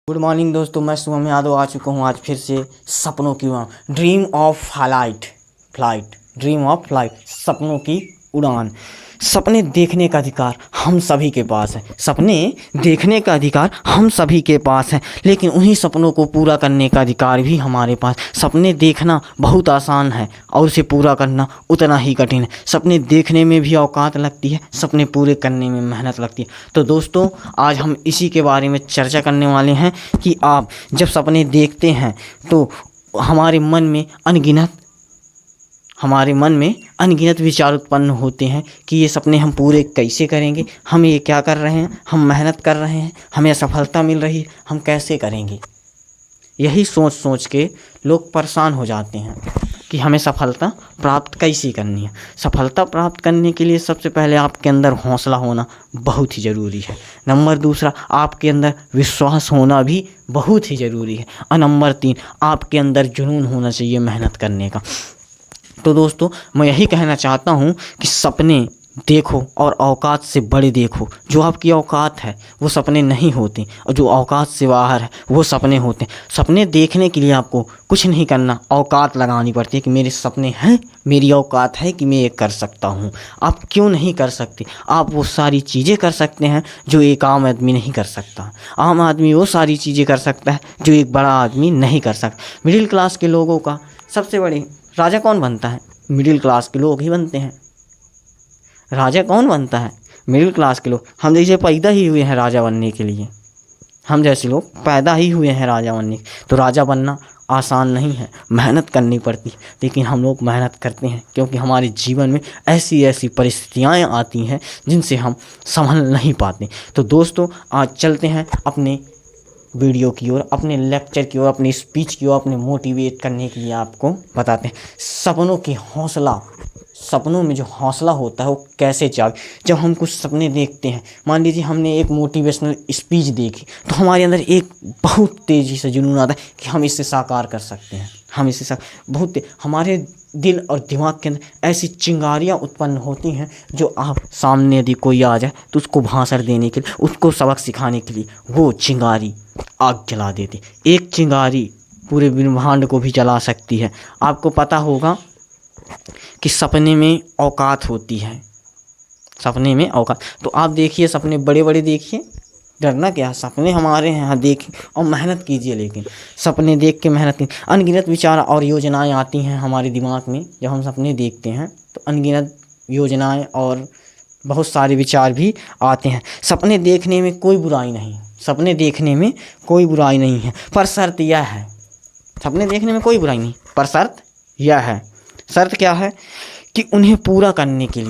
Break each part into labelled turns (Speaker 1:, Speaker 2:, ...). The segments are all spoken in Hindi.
Speaker 1: गुड मॉर्निंग दोस्तों, मैं शुभम यादव आ चुका हूँ आज फिर से सपनों की उड़ान। Dream of flight dream of flight, सपनों की उड़ान। सपने देखने का अधिकार हम सभी के पास है। सपने देखने का अधिकार हम सभी के पास है, लेकिन उन्हीं सपनों को पूरा करने का अधिकार भी हमारे पास। सपने देखना बहुत आसान है और उसे पूरा करना उतना ही कठिन है। सपने देखने में भी औकात लगती है, सपने पूरे करने में मेहनत लगती है। तो दोस्तों, आज हम इसी के बारे में चर्चा करने वाले हैं कि आप जब सपने देखते हैं तो हमारे मन में अनगिनत विचार उत्पन्न होते हैं कि ये सपने हम पूरे कैसे करेंगे, हम ये क्या कर रहे हैं, हम मेहनत कर रहे हैं, हमें सफलता मिल रही है, हम कैसे करेंगे। यही सोच सोच के लोग परेशान हो जाते हैं कि हमें सफलता प्राप्त कैसे करनी है। सफलता प्राप्त करने के लिए सबसे पहले आपके अंदर हौसला होना बहुत ही ज़रूरी है। नंबर दूसरा, आपके अंदर विश्वास होना भी बहुत ही ज़रूरी है। और नंबर तीन, आपके अंदर जुनून होना चाहिए मेहनत करने का। तो दोस्तों, मैं यही कहना चाहता हूँ कि सपने देखो और औकात से बड़े देखो। जो आपकी औकात है वो सपने नहीं होते, और जो औकात से बाहर है वो सपने होते हैं। सपने देखने के लिए आपको कुछ नहीं करना, औकात लगानी पड़ती है कि मेरे सपने हैं, मेरी औकात है कि मैं ये कर सकता हूँ। आप क्यों नहीं कर सकते? आप वो सारी चीज़ें कर सकते हैं जो एक आम आदमी नहीं कर सकता। आम आदमी वो सारी चीज़ें कर सकता है जो एक बड़ा आदमी नहीं कर सकता। मिडिल क्लास के लोगों का सबसे बड़े राजा कौन बनता है? मिडिल क्लास के लोग ही बनते हैं। राजा कौन बनता है? मिडिल क्लास के लोग। हम जैसे पैदा ही हुए हैं राजा बनने के लिए, हम जैसे लोग पैदा ही हुए हैं राजा बनने के। तो राजा बनना आसान नहीं है, मेहनत करनी पड़ती है। लेकिन हम लोग मेहनत करते हैं क्योंकि हमारे जीवन में ऐसी ऐसी परिस्थितियाँ आती हैं जिनसे हम संभल नहीं पाते। तो दोस्तों, आज चलते हैं अपने वीडियो की ओर, अपने लेक्चर की ओर, अपनी स्पीच की ओर। अपने मोटिवेट करने के लिए आपको बताते हैं सपनों में जो हौसला होता है वो कैसे जागे। जब हम कुछ सपने देखते हैं, मान लीजिए हमने एक मोटिवेशनल स्पीच देखी, तो हमारे अंदर एक बहुत तेज़ी से जुनून आता है कि हम इसे साकार कर सकते हैं। हम इसे हमारे दिल और दिमाग के अंदर ऐसी चिंगारियाँ उत्पन्न होती हैं जो आप सामने यदि कोई आ जाए तो उसको भाषण देने के लिए, उसको सबक सिखाने के लिए वो चिंगारी आग जला देती। एक चिंगारी पूरे ब्रह्मांड को भी जला सकती है। आपको पता होगा कि सपने में औकात होती है, सपने में औकात। तो आप देखिए, सपने बड़े बड़े देखिए, डरना क्या है। सपने हमारे यहाँ देखिए और मेहनत कीजिए। लेकिन सपने देख के मेहनत कीजिए। अनगिनत विचार और योजनाएं आती हैं हमारे दिमाग में जब हम सपने देखते हैं, तो अनगिनत योजनाएं और बहुत सारे विचार भी आते हैं। सपने देखने में कोई बुराई नहीं, सपने देखने में कोई बुराई नहीं है, पर शर्त यह है। सपने देखने में कोई बुराई नहीं, पर शर्त यह है। शर्त क्या है? कि उन्हें पूरा करने के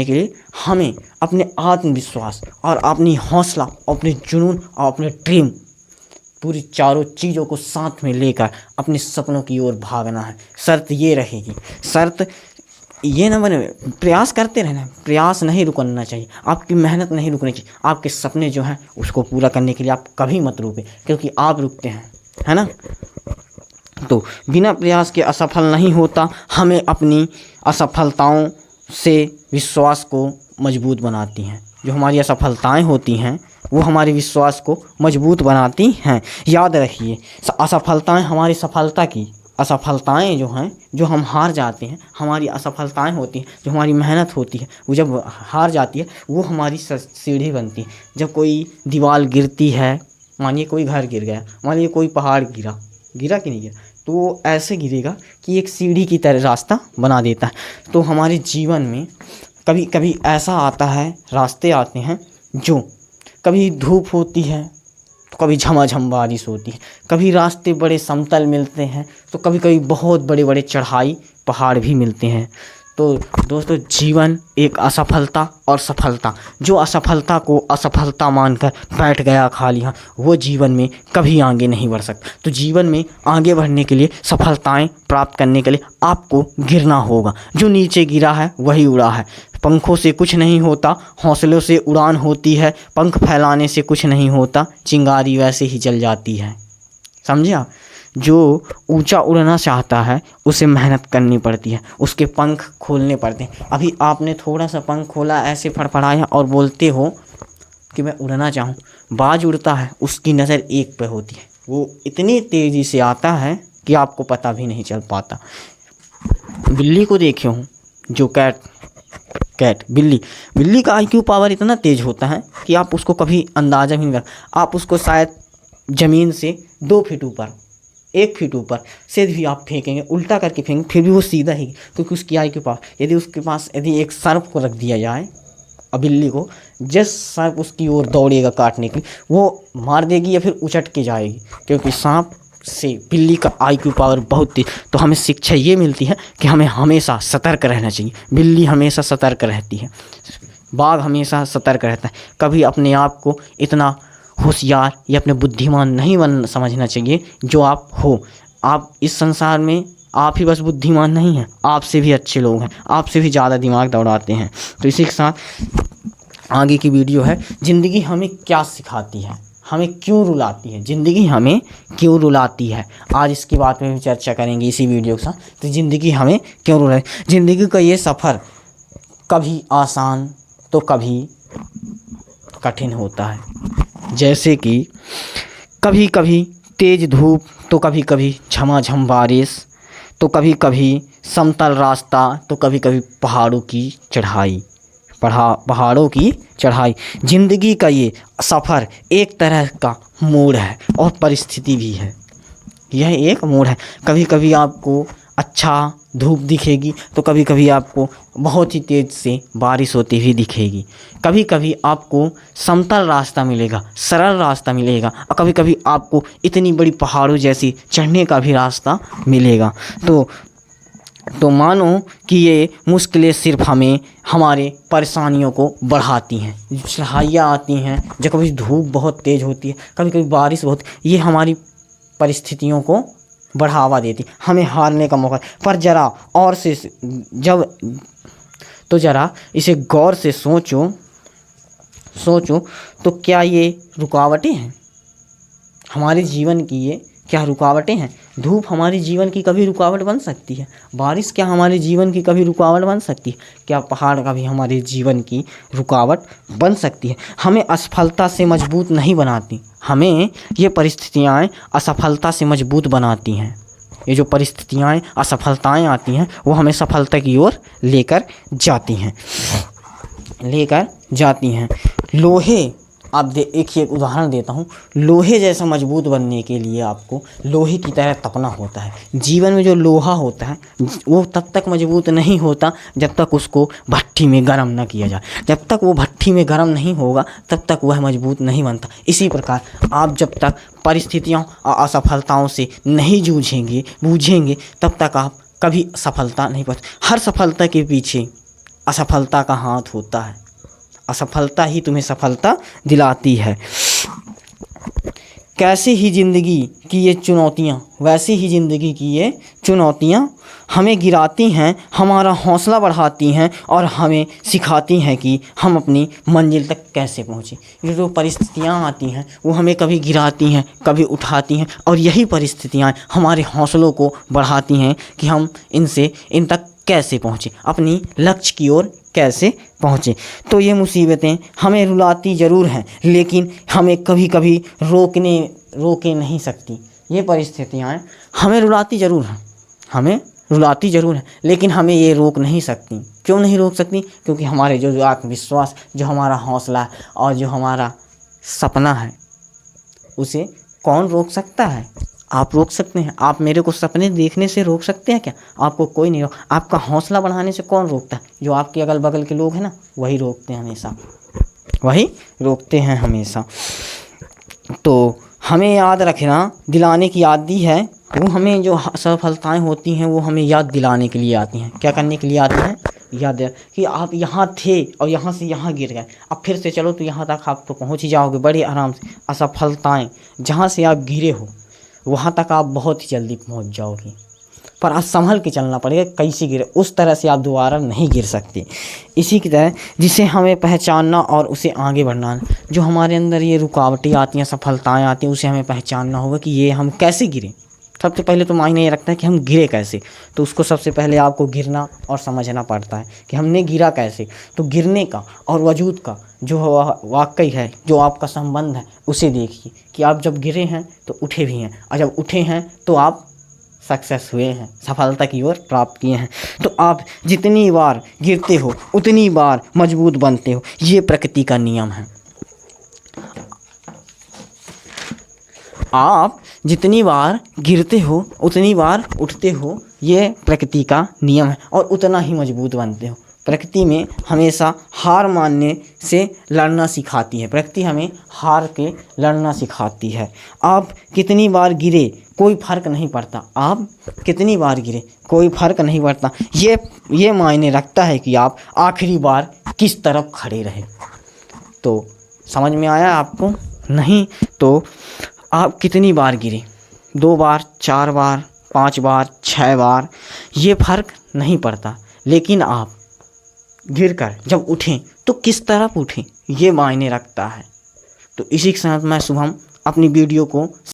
Speaker 1: लिए हमें अपने आत्मविश्वास और अपनी हौसला, अपने जुनून और अपने ड्रीम, पूरी चारों चीज़ों को साथ में लेकर अपने सपनों की ओर भागना है। शर्त ये रहेगी, शर्त ये न बने, प्रयास करते रहना, प्रयास नहीं रुकना चाहिए, आपकी मेहनत नहीं रुकनी चाहिए। आपके सपने जो हैं उसको पूरा करने के लिए आप कभी मत रुके, क्योंकि आप रुकते हैं, है ना। तो बिना प्रयास के असफल नहीं होता। हमें अपनी असफलताओं से विश्वास को मजबूत बनाती हैं। जो हमारी असफलताएं होती हैं वो हमारे विश्वास को मजबूत बनाती हैं। याद रखिए, असफलताएं हमारी सफलता की, असफलताएं जो हैं, जो हम हार जाते हैं, हमारी असफलताएं होती हैं, जो हमारी मेहनत होती है, वो जब हार जाती है वो हमारी सीढ़ी बनती है। जब कोई दीवार गिरती है, मानिए कोई घर गिर गया, मानिए कोई पहाड़ गिरा कि नहीं गिरा, तो वो ऐसे गिरेगा कि एक सीढ़ी की तरह रास्ता बना देता है। तो हमारे जीवन में कभी कभी ऐसा आता है, रास्ते आते हैं जो कभी धूप होती है तो कभी झमाझम बारिश होती है, कभी रास्ते बड़े समतल मिलते हैं तो कभी कभी बहुत बड़े बड़े चढ़ाई पहाड़ भी मिलते हैं। तो दोस्तों, जीवन एक असफलता और सफलता, जो असफलता को असफलता मानकर बैठ गया खाली, हाँ, वो जीवन में कभी आगे नहीं बढ़ सकता। तो जीवन में आगे बढ़ने के लिए, सफलताएं प्राप्त करने के लिए आपको गिरना होगा। जो नीचे गिरा है वही उड़ा है। पंखों से कुछ नहीं होता, हौसलों से उड़ान होती है। पंख फैलाने से कुछ नहीं होता, चिंगारी वैसे ही जल जाती है। समझे आप? जो ऊंचा उड़ना चाहता है उसे मेहनत करनी पड़ती है, उसके पंख खोलने पड़ते हैं। अभी आपने थोड़ा सा पंख खोला, ऐसे फड़फड़ाया और बोलते हो कि मैं उड़ना चाहूँ। बाज उड़ता है, उसकी नज़र एक पे होती है, वो इतनी तेज़ी से आता है कि आपको पता भी नहीं चल पाता। बिल्ली को देखे हूँ, जो कैट बिल्ली का आईक्यू पावर इतना तेज होता है कि आप उसको कभी अंदाज़ा भी नहीं कर, आप उसको शायद ज़मीन से 2 फीट ऊपर, 1 फीट ऊपर से भी आप फेंकेंगे, उल्टा करके फेंकेंगे, फिर भी वो सीधा ही, क्योंकि उसकी आईक्यू पावर, यदि उसके पास यदि एक सर्प को रख दिया जाए और बिल्ली को, जिस सर्प उसकी ओर दौड़ेगा काटने के लिए, वो मार देगी या फिर उचट के जाएगी, क्योंकि सांप से बिल्ली का आईक्यू पावर बहुत तेज। तो हमें शिक्षा ये मिलती है कि हमें हमेशा सतर्क रहना चाहिए। बिल्ली हमेशा सतर्क रहती है, बाघ हमेशा सतर्क रहता है। कभी अपने आप को इतना होशियार या अपने बुद्धिमान नहीं समझना चाहिए जो आप हो। आप इस संसार में आप ही बस बुद्धिमान नहीं हैं, आपसे भी अच्छे लोग हैं, आपसे भी ज़्यादा दिमाग दौड़ाते हैं। तो इसी के साथ आगे की वीडियो है, ज़िंदगी हमें क्या सिखाती है, हमें क्यों रुलाती है, ज़िंदगी हमें क्यों रुलाती है, आज इसकी बात में भी चर्चा करेंगे इसी वीडियो के साथ। तो ज़िंदगी हमें क्यों रुलाती, ज़िंदगी का ये सफ़र कभी आसान तो कभी कठिन होता है। जैसे कि कभी कभी तेज़ धूप तो कभी कभी झमाझम बारिश, तो कभी कभी समतल रास्ता, तो कभी कभी पहाड़ों की चढ़ाई। ज़िंदगी का ये सफ़र एक तरह का मोड़ है और परिस्थिति भी है। यह एक मोड़ है। कभी कभी आपको अच्छा धूप दिखेगी, तो कभी कभी आपको बहुत ही तेज़ से बारिश होती हुई दिखेगी। कभी कभी आपको समतल रास्ता मिलेगा, सरल रास्ता मिलेगा, और कभी कभी आपको इतनी बड़ी पहाड़ों जैसी चढ़ने का भी रास्ता मिलेगा। तो मानो कि ये मुश्किलें सिर्फ हमें हमारे परेशानियों को बढ़ाती हैं। चढ़ाइयाँ आती हैं, जब कभी धूप बहुत तेज़ होती है, कभी कभी बारिश बहुत, ये हमारी परिस्थितियों को बढ़ावा देती, हमें हारने का मौका। पर ज़रा और से ज़रा इसे गौर से सोचो तो क्या ये रुकावटें हैं हमारे जीवन की? ये क्या रुकावटें हैं? धूप हमारे जीवन की कभी रुकावट बन सकती है? बारिश क्या हमारे जीवन की कभी रुकावट बन सकती है? क्या पहाड़ कभी हमारे जीवन की रुकावट बन सकती है? हमें असफलता से मजबूत नहीं बनाती, हमें ये परिस्थितियाँ असफलता से मजबूत बनाती हैं। ये जो परिस्थितियाँ असफलताएँ आती हैं, वो हमें सफलता की ओर लेकर जाती हैं। लोहे, आप एक उदाहरण देता हूँ। लोहे जैसा मजबूत बनने के लिए आपको लोहे की तरह तपना होता है। जीवन में जो लोहा होता है वो तब तक मजबूत नहीं होता जब तक उसको भट्ठी में गर्म न किया जाए। जब तक वो भट्ठी में गर्म नहीं होगा तब तक वह मजबूत नहीं बनता। इसी प्रकार आप जब तक परिस्थितियों और असफलताओं से नहीं बूझेंगे तब तक आप कभी सफलता नहीं पाते। हर सफलता के पीछे असफलता का हाथ होता है। असफलता ही तुम्हें सफलता दिलाती है। कैसे ही ज़िंदगी की ये चुनौतियाँ, वैसे ही ज़िंदगी की ये चुनौतियाँ हमें गिराती हैं, हमारा हौसला बढ़ाती हैं और हमें सिखाती हैं कि हम अपनी मंजिल तक कैसे पहुँचें। ये जो परिस्थितियाँ आती हैं वो हमें कभी गिराती हैं, कभी उठाती हैं, और यही परिस्थितियाँ हमारे हौसलों को बढ़ाती हैं कि हम इन तक कैसे पहुँचें, अपनी लक्ष्य की ओर कैसे पहुँचें। तो ये मुसीबतें हमें रुलाती ज़रूर हैं, लेकिन हमें कभी कभी रोके नहीं सकती। ये परिस्थितियाँ हमें रुलाती ज़रूर हैं, लेकिन हमें ये रोक नहीं सकती। क्यों नहीं रोक सकती? क्योंकि हमारे जो आत्मविश्वास, जो हमारा हौसला है और जो हमारा सपना है, उसे कौन रोक सकता है? आप रोक सकते हैं। आप मेरे को सपने देखने से रोक सकते हैं क्या? आपको कोई नहीं रोक। आपका हौसला बढ़ाने से कौन रोकता है? जो आपके अगल बगल के लोग हैं ना, वही रोकते हैं हमेशा। तो हमें याद रखना, दिलाने की याद दी है वो हमें, जो सफलताएं होती हैं वो हमें याद दिलाने के लिए आती हैं। क्या करने के लिए आती हैं? याद है कि आप यहाँ थे और यहाँ से यहाँ गिर गए, अब फिर से चलो तो यहाँ तक आप तो पहुँच ही जाओगे बड़े आराम से। असफलताएं जहाँ से आप गिरे हो वहाँ तक आप बहुत ही जल्दी पहुँच जाओगे, पर आज संभल के चलना पड़ेगा। कैसे गिरे उस तरह से आप दोबारा नहीं गिर सकते। इसी की तरह जिसे हमें पहचानना और उसे आगे बढ़ना, जो हमारे अंदर ये रुकावटें आती हैं, सफलताएं आती हैं, उसे हमें पहचानना होगा कि ये हम कैसे गिरे, सबसे पहले तो मायने ये रखता है कि हम गिरे कैसे। तो उसको सबसे पहले आपको गिरना और समझना पड़ता है कि हमने गिरा कैसे। तो गिरने का और वजूद का जो वाकई है, जो आपका संबंध है, उसे देखिए कि आप जब गिरे हैं तो उठे भी हैं, और जब उठे हैं तो आप सक्सेस हुए हैं, सफलता की ओर प्राप्त किए हैं। तो आप जितनी बार गिरते हो उतनी बार मजबूत बनते हो, ये प्रकृति का नियम है। आप जितनी बार गिरते हो उतनी बार उठते हो, ये प्रकृति का नियम है, और उतना ही मजबूत बनते हो। प्रकृति में हमेशा हार मानने से लड़ना सिखाती है, प्रकृति हमें हार के लड़ना सिखाती है। आप कितनी बार गिरे कोई फ़र्क नहीं पड़ता, आप कितनी बार गिरे कोई फ़र्क नहीं पड़ता, ये मायने रखता है कि आप आखिरी बार किस तरफ खड़े रहे। तो समझ में आया आपको? नहीं तो आप कितनी बार गिरे, 2 बार, 4 बार, 5 बार, 6 बार, ये फ़र्क नहीं पड़ता, लेकिन आप गिरकर जब उठें तो किस तरफ उठें, ये मायने रखता है। तो इसी के साथ मैं शुभम अपनी वीडियो को